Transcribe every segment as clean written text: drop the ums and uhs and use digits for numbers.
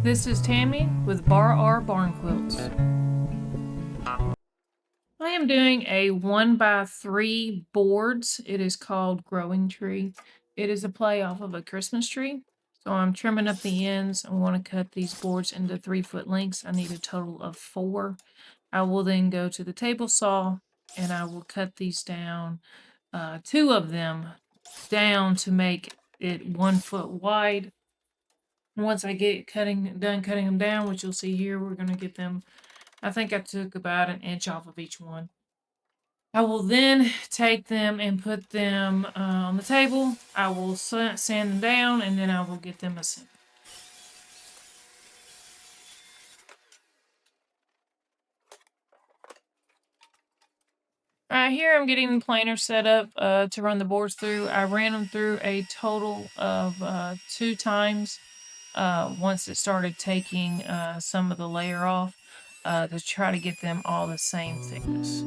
This is Tammy with Bar R Barn Quilts. I am doing a 1x3 boards. It is called Growing Tree. It is a play off of a Christmas tree. So I'm trimming up the ends. I want to cut these boards into 3-foot lengths. I need a total of 4. I will then go to the table saw and I will cut these down, 2 of them down to make it 1 foot wide. Once I get done cutting them down, which you'll see here, we're going to get them, I think I took about an inch off of each one. I will then take them and put them on the table. I will sand them down and then I will get them assembled. Alright, here I'm getting the planer set up to run the boards through. I ran them through a total of 2 times once it started taking some of the layer off to try to get them all the same thickness.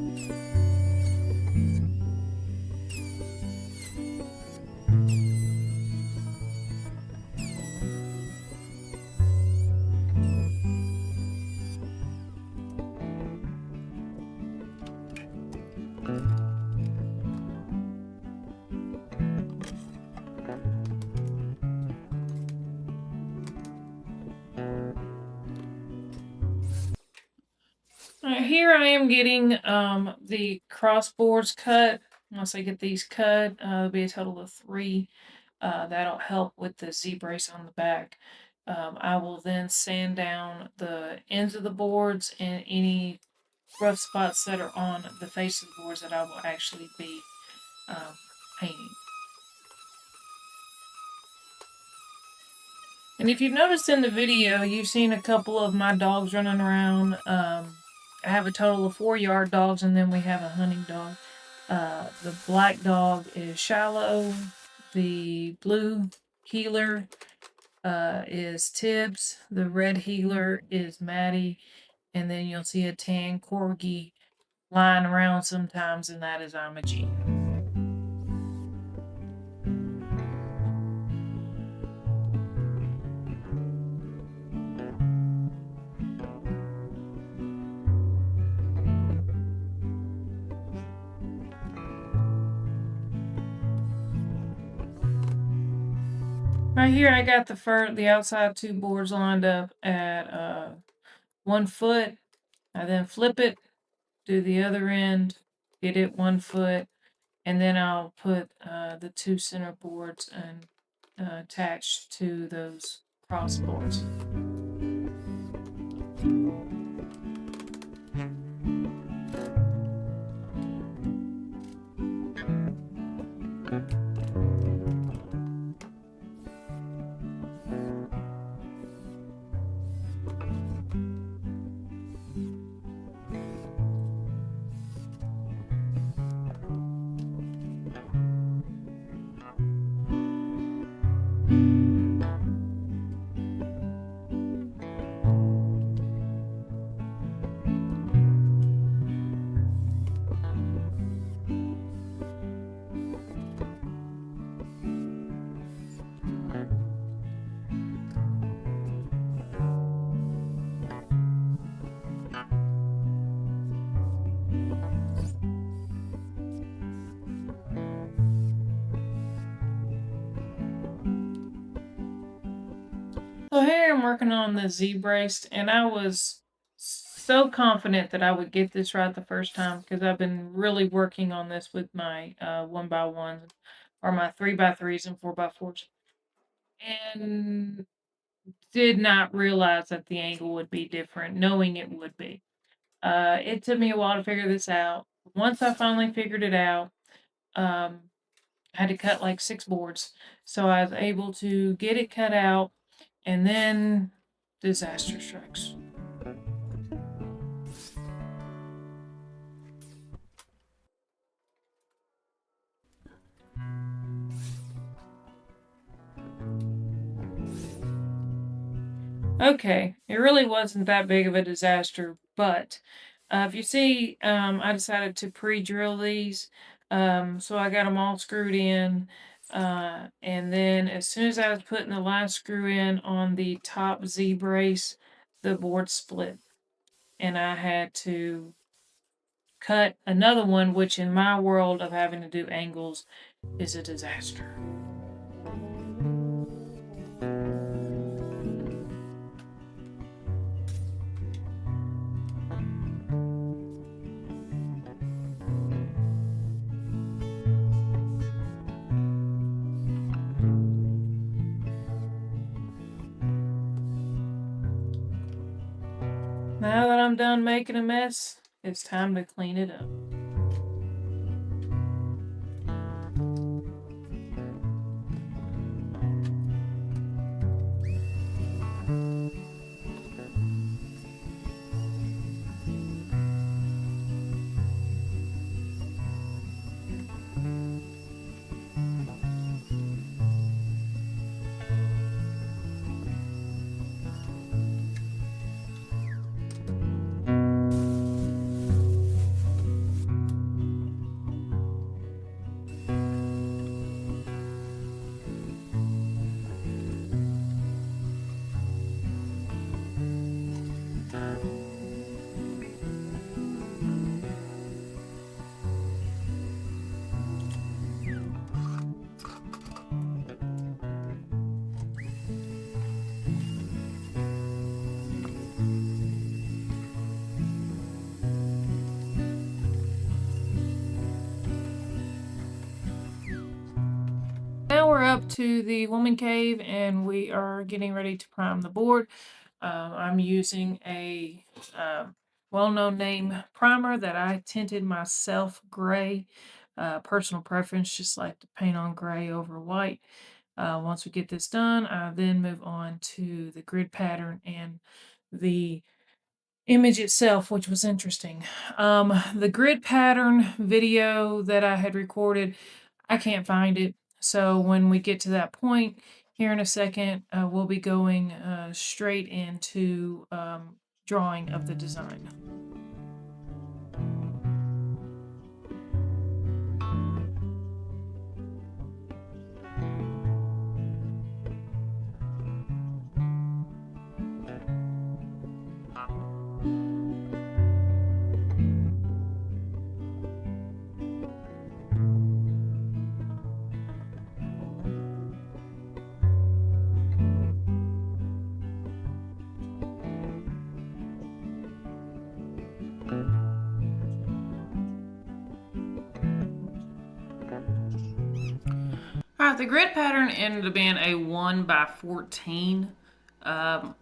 Alright, here I am getting the crossboards cut. Once I get these cut, it'll be a total of 3. That'll help with the Z-brace on the back. I will then sand down the ends of the boards and any rough spots that are on the face of the boards that I will actually be painting. And if you've noticed in the video, you've seen a couple of my dogs running around. I have a total of 4 yard dogs, and then we have a hunting dog. The black dog is Shallow. The blue heeler is Tibbs. The red heeler is Maddie. And then you'll see a tan corgi lying around sometimes, and that is Imogene. Right here, I got the outside 2 boards lined up at 1 foot. I then flip it, do the other end, get it 1 foot, and then I'll put the 2 center boards and attached to those cross boards. So here I'm working on the Z-brace, and I was so confident that I would get this right the first time because I've been really working on this with my 1x1s or my 3x3s and 4x4s, and did not realize that the angle would be different, knowing it would be. It took me a while to figure this out. Once I finally figured it out, I had to cut like 6 boards, so I was able to get it cut out. And then disaster strikes. Okay, it really wasn't that big of a disaster, but if you see, I decided to pre-drill these. So I got them all screwed in. And then as soon as I was putting the last screw in on the top Z brace, the board split. And I had to cut another one, which in my world of having to do angles is a disaster. Now that I'm done making a mess, it's time to clean it up. Now we're up to the woman cave and we are getting ready to prime the board. I'm using a well-known name primer that I tinted myself gray. Personal preference, just like to paint on gray over white. Once we get this done, I then move on to the grid pattern and the image itself, which was interesting. The grid pattern video that I had recorded, I can't find it. So when we get to that point here in a second, we'll be going straight into drawing of the design. Alright, the grid pattern ended up being a 1x14.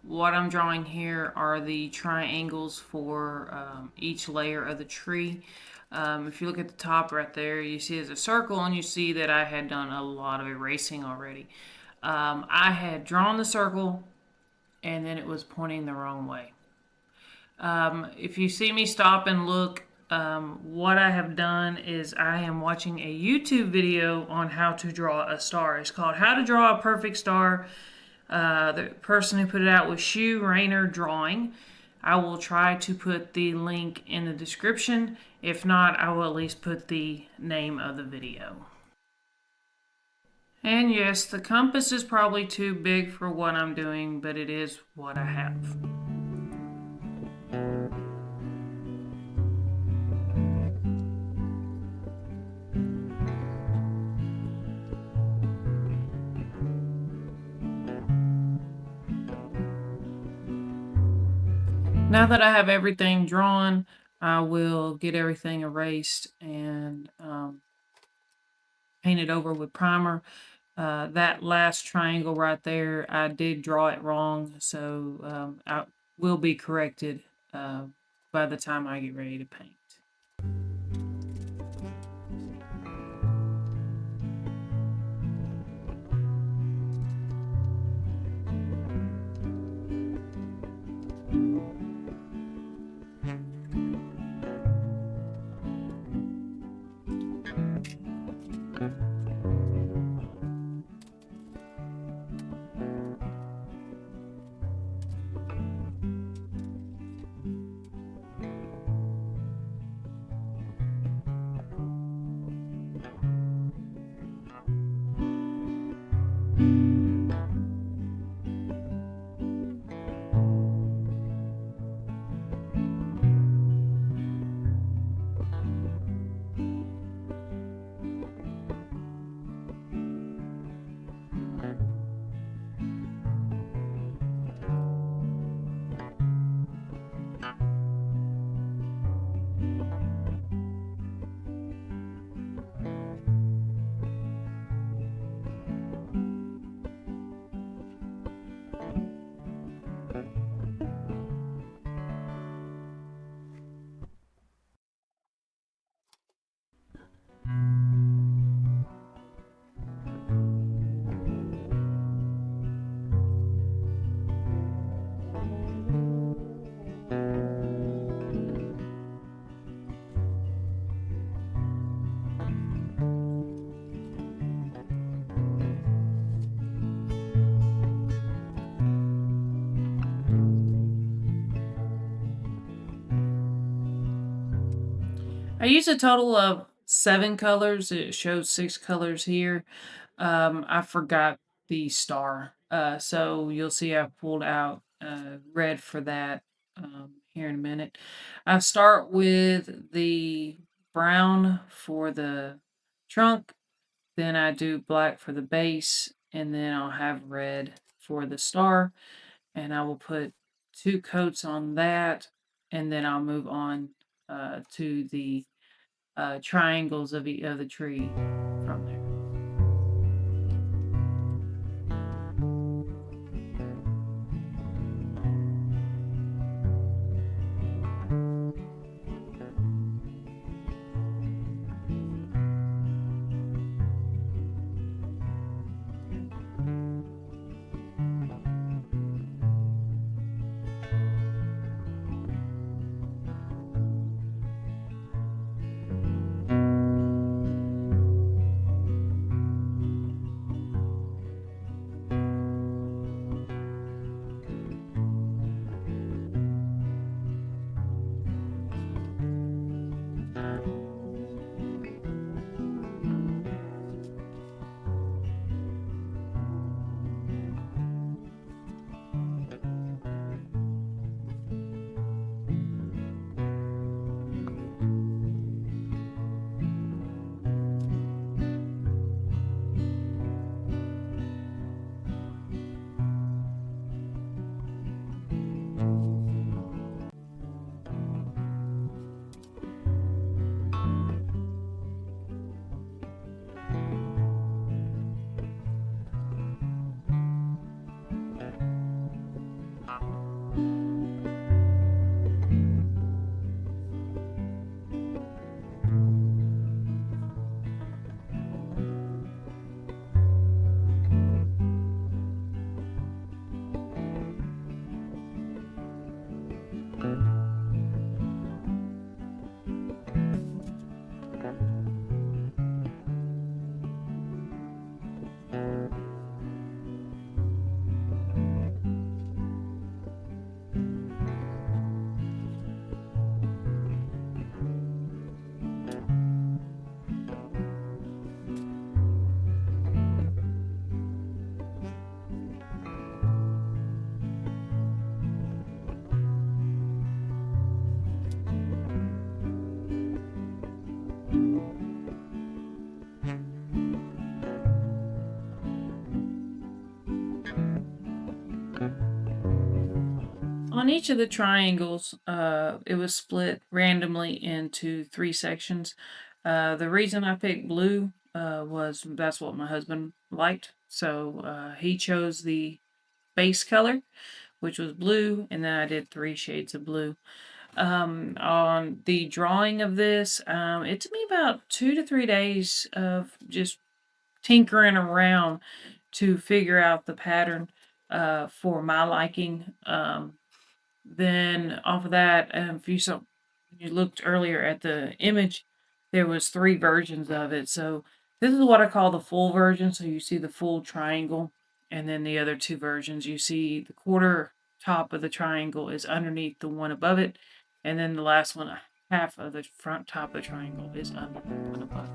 What I'm drawing here are the triangles for each layer of the tree. If you look at the top right there, you see there's a circle, and you see that I had done a lot of erasing already. I had drawn the circle, and then it was pointing the wrong way. If you see me stop and look, what I have done is I am watching a YouTube video on how to draw a star. It's called How to Draw a Perfect Star. The person who put it out was Shoo Rayner Drawing. I will try to put the link in the description. If not, I will at least put the name of the video. And yes, the compass is probably too big for what I'm doing, but it is what I have. Now that I have everything drawn, I will get everything erased and paint it over with primer. That last triangle right there, I did draw it wrong, so I will be corrected by the time I get ready to paint. I use a total of 7 colors. It shows 6 colors here. I forgot the star. So you'll see I pulled out red for that here in a minute. I start with the brown for the trunk, then I do black for the base, and then I'll have red for the star, and I will put 2 coats on that, and then I'll move on to the triangles of the tree from there. On each of the triangles, it was split randomly into 3 sections. The reason I picked blue was that's what my husband liked. So he chose the base color, which was blue, and then I did 3 shades of blue. On the drawing of this, it took me about 2 to 3 days of just tinkering around to figure out the pattern for my liking. Then off of that, if you looked earlier at the image, there was 3 versions of it. So this is what I call the full version. So you see the full triangle, and then the other 2 versions, you see the quarter top of the triangle is underneath the one above it, and then the last one, half of the front top of the triangle is under the one above.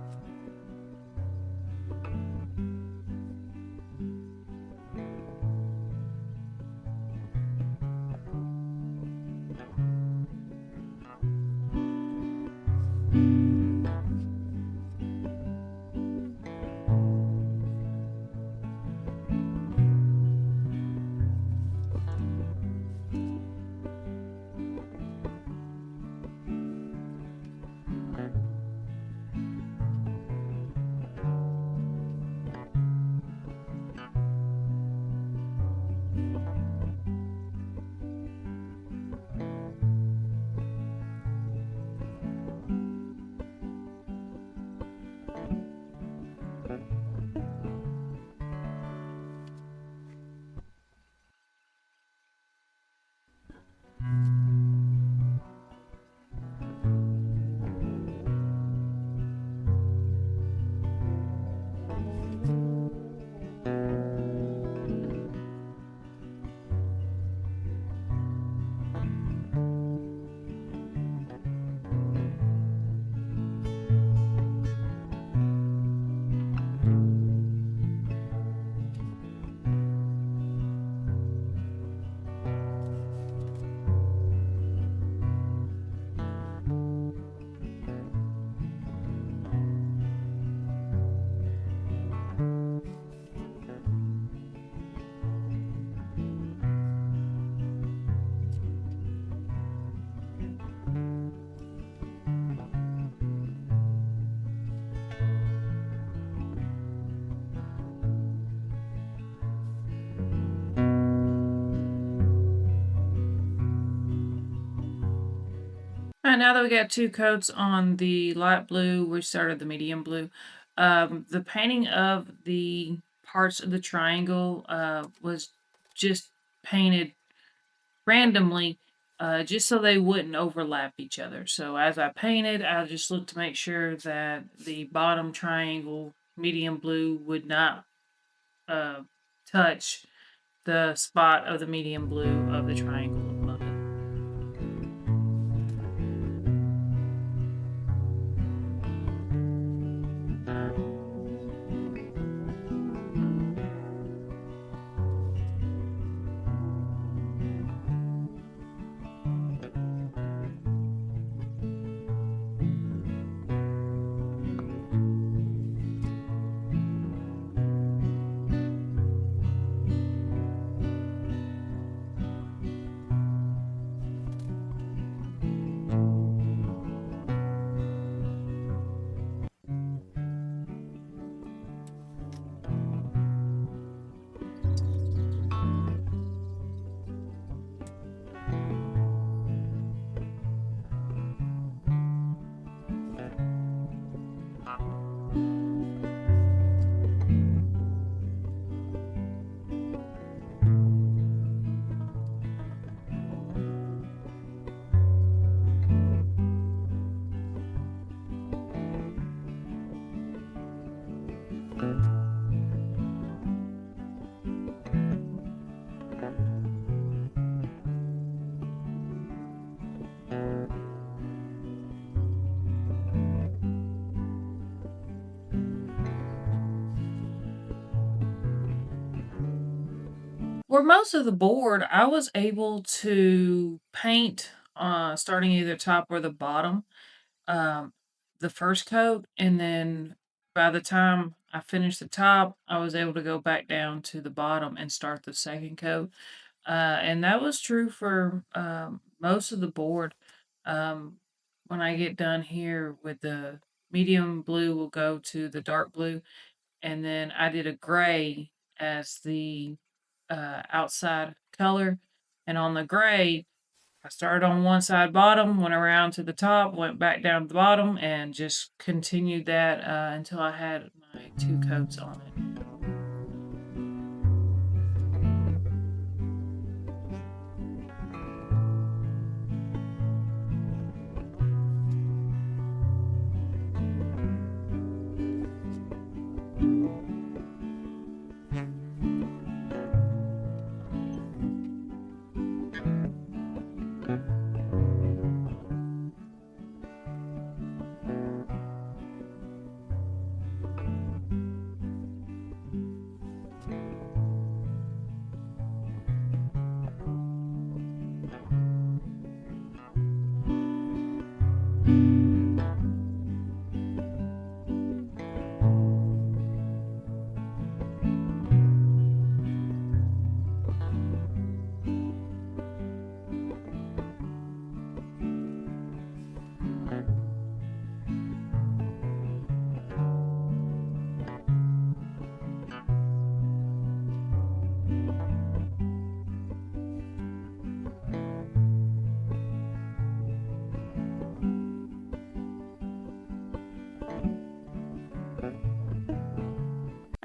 Alright, now that we got 2 coats on the light blue, we started the medium blue. The painting of the parts of the triangle was just painted randomly, just so they wouldn't overlap each other. So as I painted, I just looked to make sure that the bottom triangle, medium blue, would not touch the spot of the medium blue of the triangle above it. For most of the board, I was able to paint starting either top or the bottom, um, the first coat, and then by the time I finished the top, I was able to go back down to the bottom and start the second coat. And that was true for most of the board. Um, when I get done here with the medium blue, we'll go to the dark blue, and then I did a gray as the outside color. And on the gray, I started on one side bottom, went around to the top, went back down to the bottom, and just continued that until I had my 2 coats on it.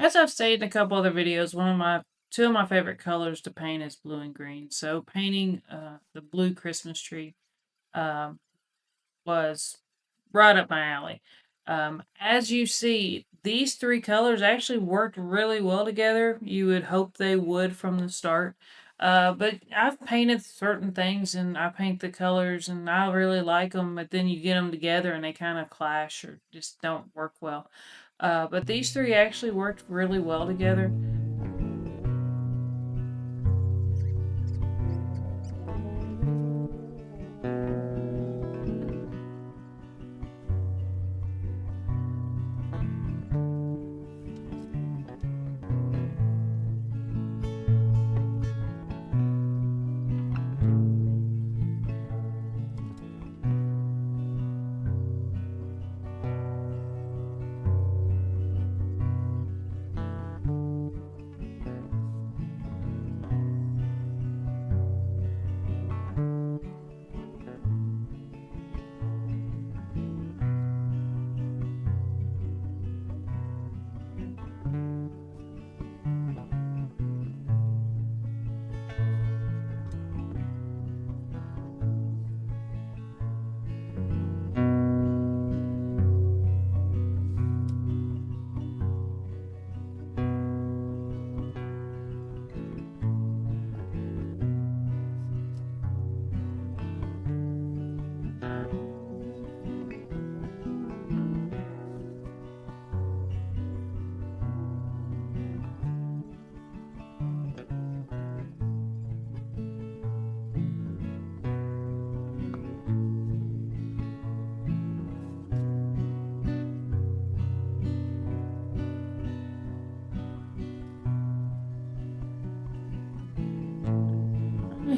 As I've stated in a couple other videos, two of my favorite colors to paint is blue and green. So painting the blue Christmas tree um, was right up my alley. As you see, these 3 colors actually worked really well together. You would hope they would from the start. But I've painted certain things and I paint the colors and I really like them, but then you get them together and they kind of clash or just don't work well. But these 3 actually worked really well together.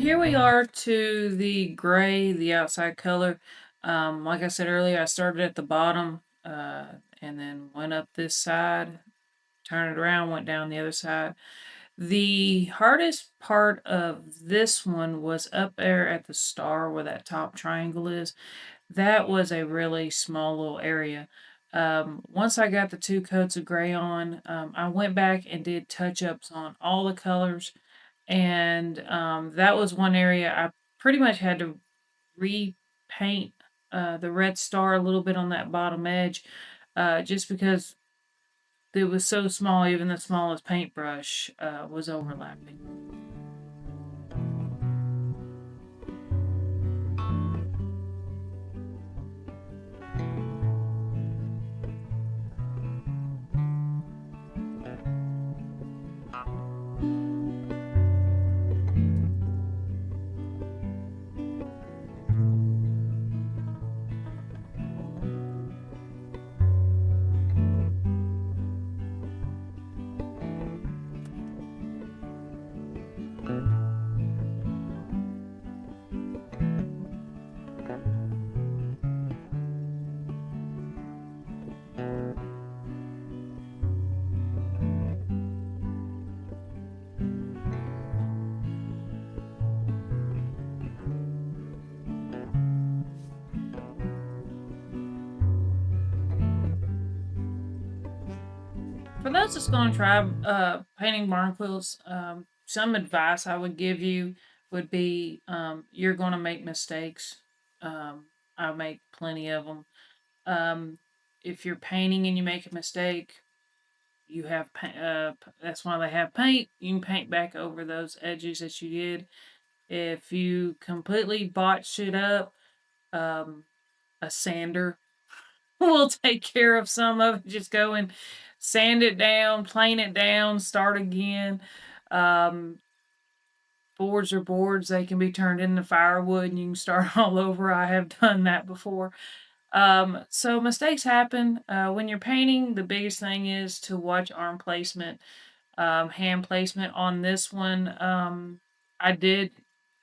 Here we are to the gray, the outside color. Like I said earlier, I started at the bottom and then went up this side, turned it around, went down the other side. The hardest part of this one was up there at the star where that top triangle is. That was a really small little area. Once I got the 2 coats of gray on, I went back and did touch-ups on all the colors, and that was one area I pretty much had to repaint the red star a little bit on that bottom edge, just because it was so small, even the smallest paintbrush was overlapping. For those that's going to try painting barn quilts, some advice I would give you would be you're going to make mistakes. I make plenty of them. If you're painting and you make a mistake, you have that's why they have paint. You can paint back over those edges that you did. If you completely botched it up, um, a sander will take care of some of it. Just go and sand it down, plane it down, start again. Um, Boards are boards. They can be turned into firewood and you can start all over. I have done that before. So mistakes happen. When you're painting, the biggest thing is to watch arm placement, hand placement. On this one, I did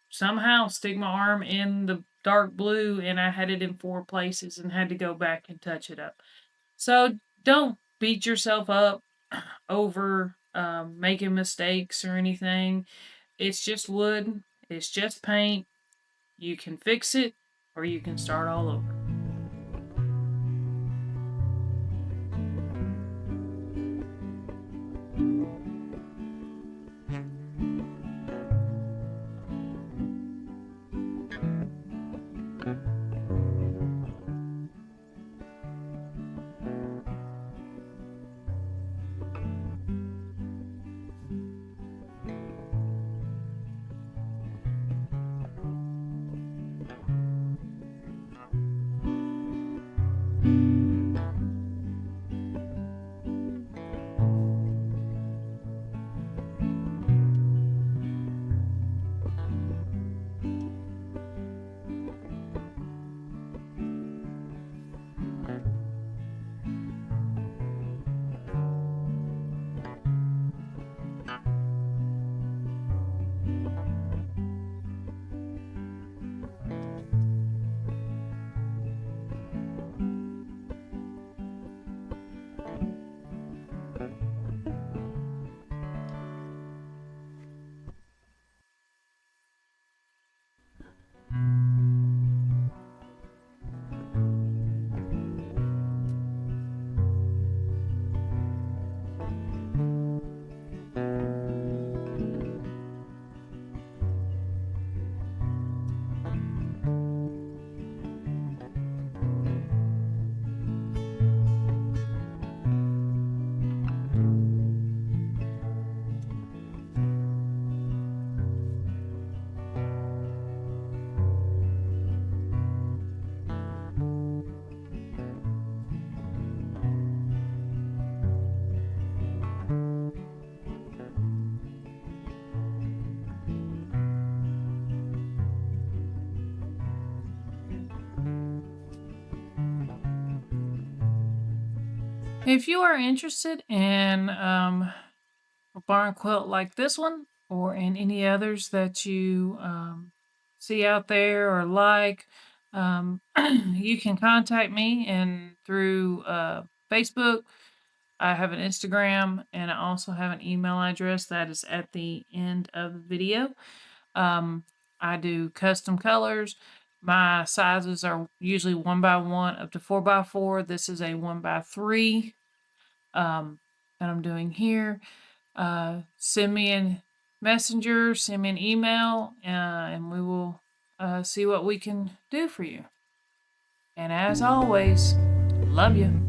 somehow stick my arm in the dark blue and I had it in 4 places and had to go back and touch it up. So don't beat yourself up over making mistakes or anything. It's just wood, it's just paint. You can fix it or you can start all over. If you are interested in a barn quilt like this one, or and any others that you see out there or like, you can contact me and through Facebook. I have an Instagram, and I also have an email address that is at the end of the video. Um, I do custom colors. My sizes are usually 1x1 up to 4x4. This is a 1x3 that I'm doing here. Send me a messenger, send me an email, and we will see what we can do for you. And as always, love you.